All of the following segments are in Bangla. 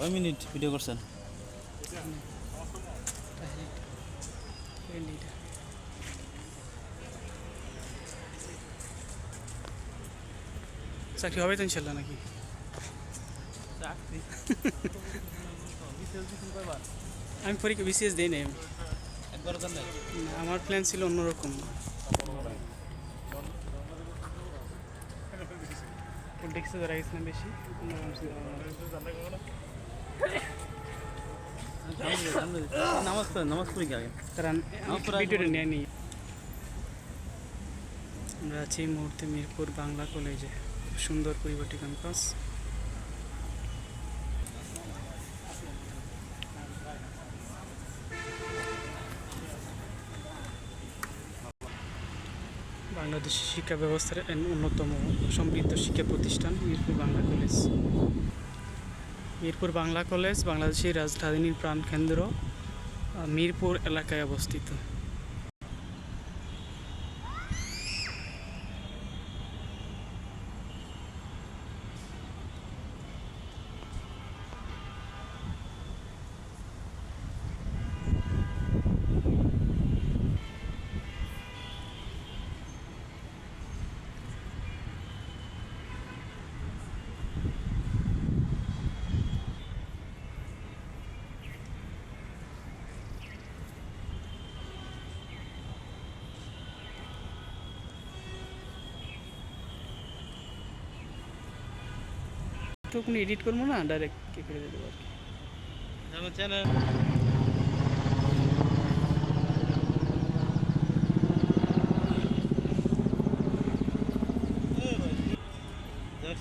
কয় মিনিট ভিডিও করছেন? চাকরি হবে তো ইনশাল্লাহ নাকি? চাকরি আমি পরীক্ষা বিসিএস দিই নাই। একবার দেন নাই? না, আমার প্ল্যান ছিল অন্যরকম। পলিটিক্সে ধরা গেছে না বেশি। নামাজ পড়েন, নামাজ পড়ি কি আগে? কারণ ভিডিওটা নিয়ে নিই। আমরা আছি এই মুহূর্তে মিরপুর বাংলা কলেজে। সুন্দর পরিপাটি ক্যাম্পাস। বাংলাদেশের শিক্ষা ব্যবস্থার অন্যতম সমৃদ্ধ শিক্ষা প্রতিষ্ঠান মিরপুর বাংলা কলেজ। মিরপুর বাংলা কলেজ বাংলাদেশের রাজধানীর প্রাণকেন্দ্র মিরপুর এলাকায় অবস্থিত। তো কোনো এডিট করবো না, ডাইরেক্ট কে করে দেবো আর কি। আমার চ্যানেল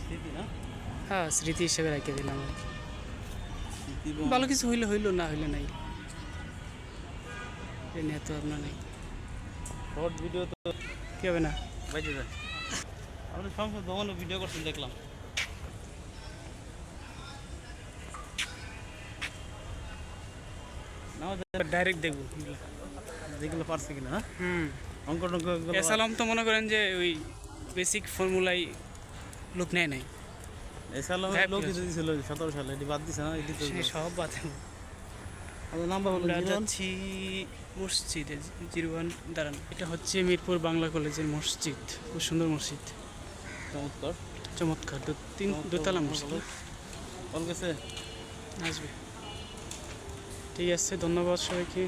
স্মৃতি না? হ্যাঁ, স্মৃতি হিসেবে রেখে দিলাম আর কি। ভালো কিছু হইলে হইলো, না হইলে নাই। এ নিয়ে তো আপনার নেই। শর্ট ভিডিও তো কি হবে না? বাইতে যায়। আপনি সংসদ ভবনে ভিডিও করছেন দেখলাম। ডাইরেক্ট দেখবো যেগুলো পারছে কিনা, হ্যাঁ? হুম। অঙ্ক টঙ্ক এসালাম তো মনে করেন যে ওই বেসিক ফর্মুলাই লোক নেয় নাই। এসালাম লোক দিয়েছিল 17 সালে, এটি বাদ দিছে না? এটি তো সে সব বাদ। আমাদের নাম্বার হলো আমরা যাচ্ছি মসজিদে, জিরওয়ান দাঁড়ান। এটা হচ্ছে মিরপুর বাংলা কলেজের মসজিদ। খুব সুন্দর মসজিদ, চমৎকার চমৎকার। দোতলা মসজিদ। কল গেছে আসবে। ঠিক আছে, ধন্যবাদ সবাইকে।